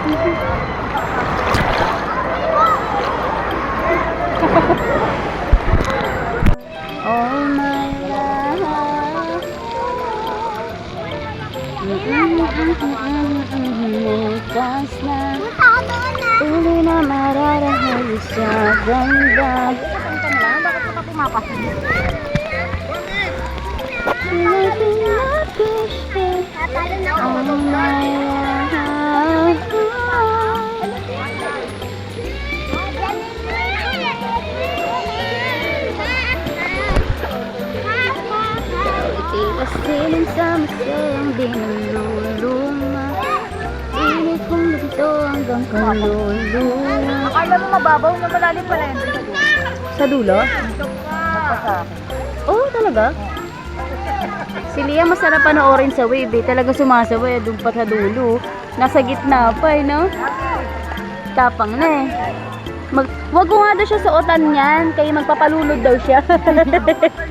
Oh my love. Bukas na uli na mararahay sa ganda. Bakit ka pumapasok? Oh my love. Itilasin sa masayang di naluluma. Init kong dito hanggang kaluluma. Akala mo mababaw na malalim pala yun Sa dulo? sa akin. Oh, talaga? Si Lia masarap panoorin sa wave eh. Talaga sumasaway doon pa sa dulo. Nasa gitna pa eh, no? Tapang na eh. Wag ko nga daw siya suotan yan. Kaya magpapalunod daw siya.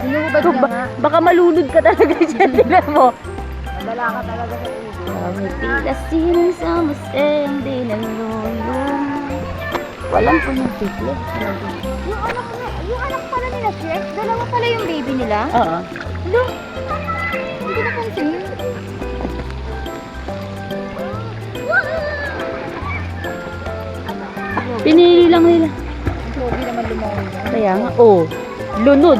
Hinubad niya nga. Baka malunod ka talaga siya. Tignan mo. Madala ka talaga sa ulo. Tilasin sa masayang di naluluma. Walang punyang tikli. Yung anak pala nila, Shrek, dalawa pala yung baby nila. Oo. Hello? Hindi ko napansin. Pinili lang nila. Grabe naman lumawan. Kaya nga, oh. Lunod.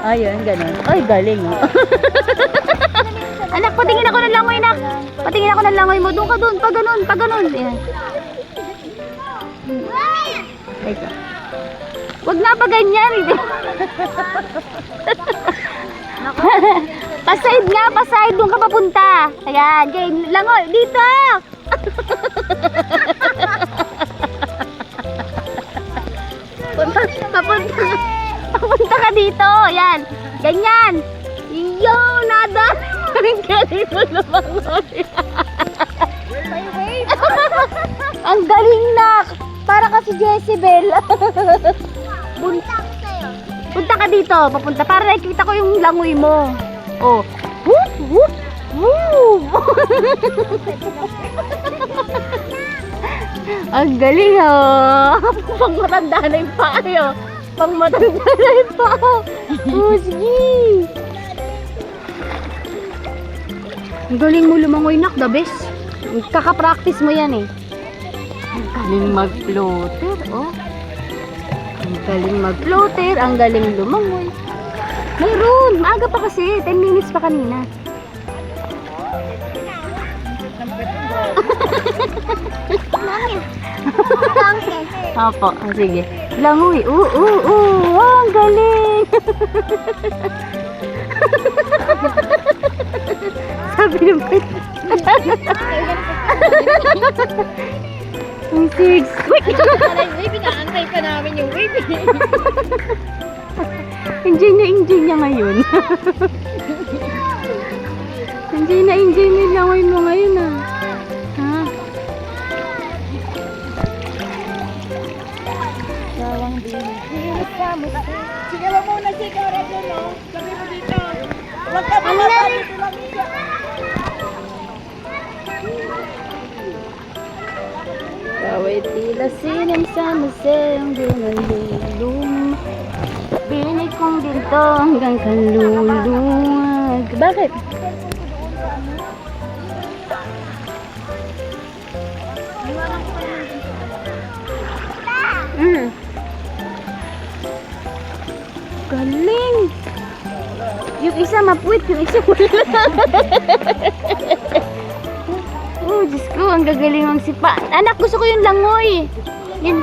Ayun, ganun. Ay, galing oh. Anak, patingin ako ng langoy, nak. Patingin ako ng langoy mo. Doon ka doon. Pag ganun, pag ganun. Ayan. Ito. Wag na pa ganyan. Paside nga, paside. Doon ka papunta. Ayan, game. Langoy, dito. Papunta ka dito. Ayan. Ganyan. Yo, nada. Ang galing mo lumangoy. Ang galing, nak. Para kasi Jezebel. Punta ka dito. Papunta. Para nakikita ko yung langoy mo. Oh. Whoop, whoop, whoop. Ang galing, oh. Pang matanda na yung paa, oh. Pang matanda na yung paa. Oh, sige. Ang galing mo lumangoy, nak. The best. Kaka-practice mo yan, eh. Ang galing mag-floater, oh. Ang galing mag-floater, ang galing lumangoy. Mayroon, maaga pa kasi, 10 minutes pa kanina. Opo, sige. Langoy, ang galing. Sabi naman. Ang six. Wait! Baby, naantay pa namin yung baby. Enjoy niya ngayon. enjoy niya langoy mo ngayon, ah. Ha? Sawang binigil sa musa. Sige mo muna, sige. Rado, no? Sabi mo dito. Huwag ka bumaba dito lang siya. Kaway tila sinim sa masayang dinalulum. Binig kong ginto hanggang kaluluwag. Bakit? Galing! Yung isa mapuwit, yung isa wala. Oh, Diyos ko, ang gagaling ang sipa. Anak, gusto ko yung langoy. Yun.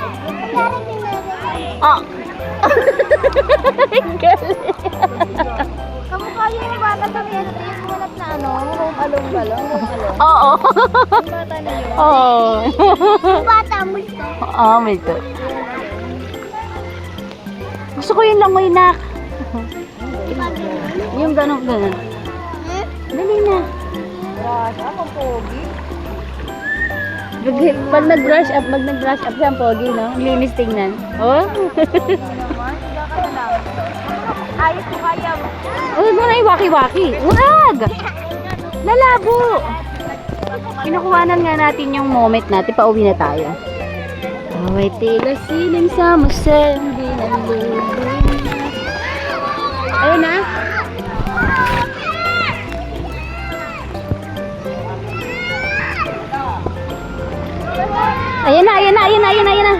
Oh. Galing. Kamukha yung bata sa mga yung walap na ano, home alone ba lang? Home alone. Oo. Yung bata na yun. Oo. Yung bata mo ito. Oo, may ito. Gusto ko yung langoy, nak. Yung ganun. Dali na. Grabe, akong pogi. Pag nag-brush up siya ang pogi, no? Linis tingnan. Oh? Ayos ko kaya mo. Huwag mo na iwaki-waki. Wag! Lalabo! Kinukuhanan nga natin yung moment natin. Pauwi na tayo. Away tila sining sa museo. Hindi nalulubog. Ayun na. Ayan na, ayan na, ayan na, ayan na, ayan na.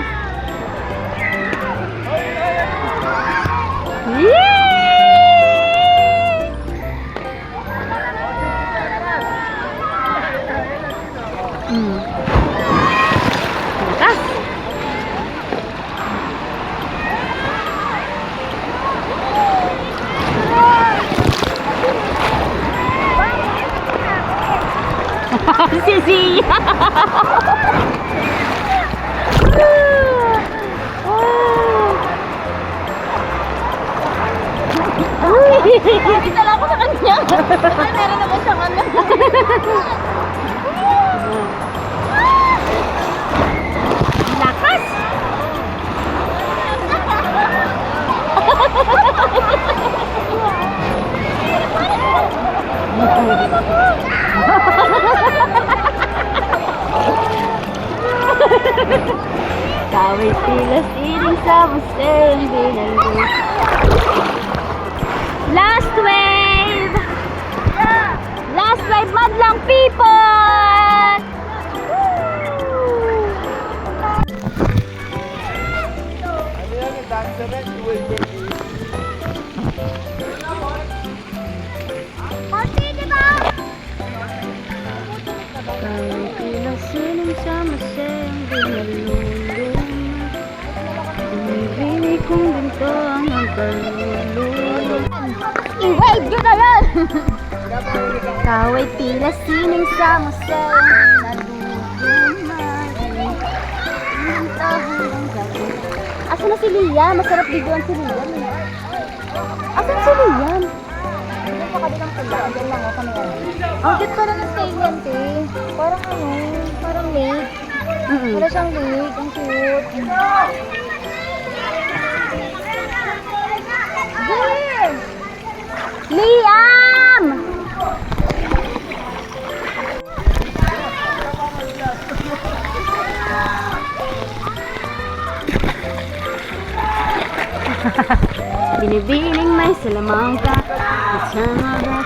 Yee! Lakas. Si Sia. Kita lang ako sa kanya. Ay, meron naman siyang ano. Lakas. Kaway tila sining sa museo. Hindi nalulubog. Last wave! Last wave, madlang people! Woo! Konti, di ba? Kaway tila sining sa museo. Hindi nalulubog. Binibinig kong ginto ang kalulubog. I-wave nyo na yan! Kaway tila sining sa museo. Asan na si Liam? Masarap videoan si Liam. Asan si Liam? Hindi pa kabilang pula. Andiyan lang ako kami ano. Ang cute pala ng style yan, te. Parang ano, parang lake. Wala siyang lake. Ang cute. There! Liam! Binibining may salamangka. Kasama